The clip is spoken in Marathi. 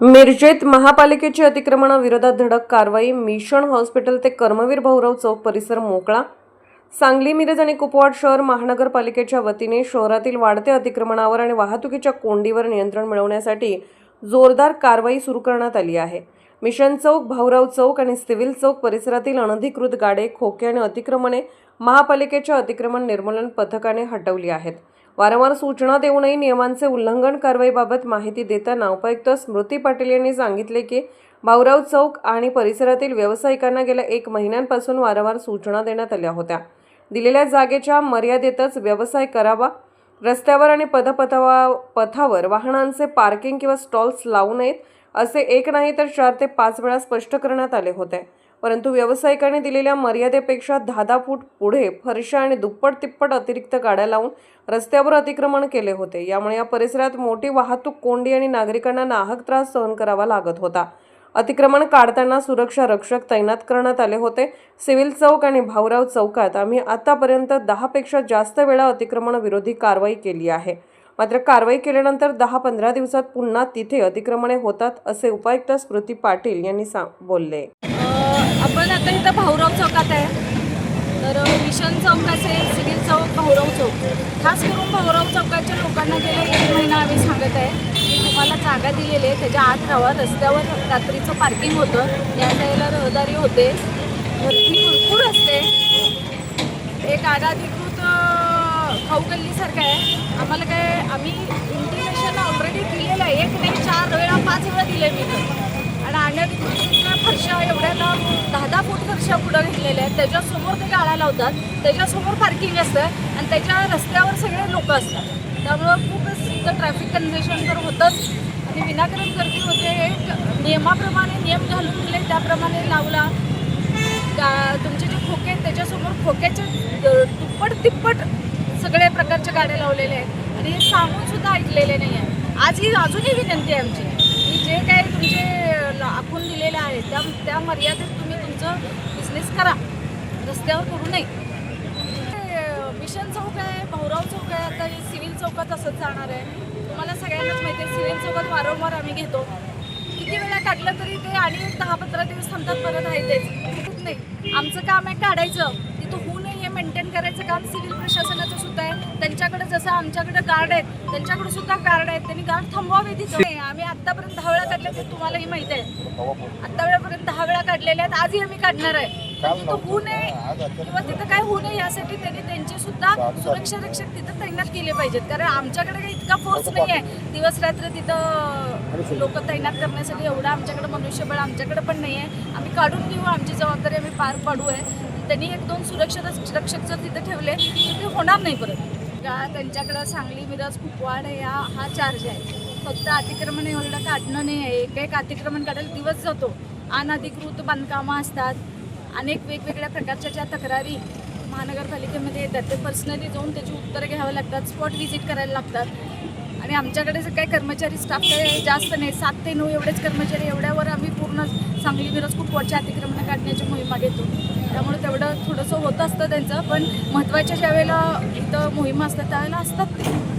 मिरजेत महापालिकेची अतिक्रमणाविरोधात धडक कारवाई. मिशन हॉस्पिटल ते कर्मवीर भाऊराव चौक परिसर मोकळा. सांगली, मिरज आणि कुपवाड शहर महानगरपालिकेच्या वतीने शहरातील वाढत्या अतिक्रमणावर आणि वाहतुकीच्या कोंडीवर नियंत्रण मिळवण्यासाठी जोरदार कारवाई सुरू करण्यात आली आहे. मिशन चौक, भाऊराव चौक आणि सिव्हिल चौक परिसरातील अनधिकृत गाडे, खोके आणि अतिक्रमणे महापालिकेच्या अतिक्रमण निर्मूलन पथकाने हटवली आहेत. वारंवार सूचना देऊनही नियमांचे उल्लंघन कारवाईबाबत माहिती देताना उपायुक्त स्मृती पाटील यांनी सांगितले की भाऊराव चौक आणि परिसरातील व्यावसायिकांना गेल्या 1 महिन्यांपासून वारंवार सूचना देण्यात आल्या होत्या. दिलेल्या जागेच्या मर्यादेतच व्यवसाय करावा. रस्त्यावर आणि पथावर वाहनांचे पार्किंग किंवा स्टॉल्स लावू नयेत असे 1 नाही तर 4 ते 5 वेळा स्पष्ट करण्यात आले होते. परंतु व्यावसायिकांनी दिलेल्या मर्यादेपेक्षा 10 फूट पुढे फरशा आणि दुप्पट-तिप्पट अतिरिक्त गाड्या लावून रस्त्यावर अतिक्रमण केले होते. यामुळे या परिसरात मोठी वाहतूक कोंडी आणि नागरिकांना नाहक त्रास सहन करावा लागत होता. अतिक्रमण काढताना सुरक्षा रक्षक तैनात करण्यात आले होते. सिव्हिल चौक आणि भाऊराव चौकात आम्ही आतापर्यंत 10 पेक्षा जास्त वेळा अतिक्रमण विरोधी कारवाई केली आहे. मात्र कारवाई केल्यानंतर 10-15 दिवसात पुन्हा तिथे अतिक्रमणे होतात असे उपायुक्त स्मृती पाटील यांनी बोलले. आपण आता इथं भाऊराव चौकात आहे. तर मिशन चौक असेल, सिव्हिल चौक, भाऊराव चौक, खास करून भाऊराव चौकाच्या लोकांना गेले 1 महिना आम्ही सांगत आहे की तुम्हाला जागा दिलेली आहे, त्याच्या आत राहा. रस्त्यावर रात्रीचं पार्किंग होतं, या जायला रहदारी होते, गर्दी भरपूर असते. एक अनधिकृत खाऊ गल्लीसारखं आहे. आम्हाला काय, आम्ही इंटिमेशन ऑलरेडी दिलेलं आहे. 1 नाही 4 वेळा 5 वेळा दिले मी तर. आणि अनधिकृत फरशा एवढ्याला 10 फूट फरशा पुढं घेतलेल्या आहेत. त्याच्यासमोर ते गाड्या लावतात, त्याच्यासमोर पार्किंग असतं आणि त्याच्या रस्त्यावर सगळे लोक असतात. त्यामुळं खूपच इथं ट्रॅफिक कंजेशन तर होतंच आणि विनाकारण गर्दी होते. एक नियमाप्रमाणे नियम घालून दिले त्याप्रमाणे लावला. तुमचे जे खोके आहेत त्याच्यासमोर खोक्याचे दुप्पट सगळ्या प्रकारच्या गाड्या लावलेल्या आहेत आणि हे सांगूनसुद्धा ऐकलेले नाही आहे. अजूनही विनंती आहे आमची की जे काही तुमचे आखून दिलेले आहे त्या मर्यादेत तुम्ही तुमचं बिझनेस करा, रस्त्यावर करू नये. मिशन चौक आहे, भाऊराव चौक आहे, आता सिव्हिल चौकात असंच जाणार आहे. तुम्हाला सगळ्यांनाच माहिती आहे सिव्हिल चौकात वारंवार आम्ही घेतो. किती वेळा काढलं तरी ते आणि 10-15 दिवस थांबतात, परत आहे तेच नाही. आमचं काम आहे काढायचं, तिथं होऊ नये हे मेंटेन करायचं काम सिव्हिल प्रशासनाचं सुद्धा आहे. त्यांच्याकडे जसं आमच्याकडे गार्ड आहेत त्यांच्याकडे सुद्धा गार्ड आहेत, त्यांनी गार्ड थांबवावे तिथं. आम्ही आत्तापर्यंत 10 वेळा काढले ते तुम्हालाही माहिती आहे. आत्तापर्यंत 10 वेळा काढलेले आहेत, आजही आम्ही काढणार आहे. तिथं होऊ नये किंवा तिथं काय होऊ नये यासाठी त्यांनी त्यांची सुद्धा सुरक्षा रक्षक तिथं तैनात केले पाहिजेत. कारण आमच्याकडे काही इतका फोर्स नाही आहे दिवस रात्र तिथं लोक तैनात करण्यासाठी. एवढं आमच्याकडे मनुष्यबळ आमच्याकडे पण नाही आहे. आम्ही काढून घेऊ, आमची जबाबदारी आम्ही पार पाडू आहे. त्यांनी 1-2 सुरक्षा रक्षक जर तिथं ठेवले तर ते होणार नाही परत. त्यांच्याकडं सांगली, मिरज, कुपवाड हा चार्ज आहे. फक्त अतिक्रमण एवढं काढणं नाही आहे. एक अतिक्रमण काढायला दिवस जातो. अनधिकृत बांधकामं असतात, अनेक वेगवेगळ्या प्रकारच्या ज्या तक्रारी महानगरपालिकेमध्ये येतात ते पर्सनली जाऊन त्याची उत्तरं घ्यावं लागतात, स्पॉट व्हिजिट करायला लागतात. आणि आमच्याकडे जे काही कर्मचारी स्टाफ काही जास्त नाही, 7 ते 9 एवढेच कर्मचारी. एवढ्यावर आम्ही पूर्ण सांगली, मिरज, कुपवाडच्या अतिक्रमण काढण्याची मोहिमा घेतो. त्यामुळे तेवढं थोडंसं होत असतं त्यांचं. पण महत्त्वाच्या ज्या वेळेला इथं मोहिमा असतात त्यावेळेला असतात ते.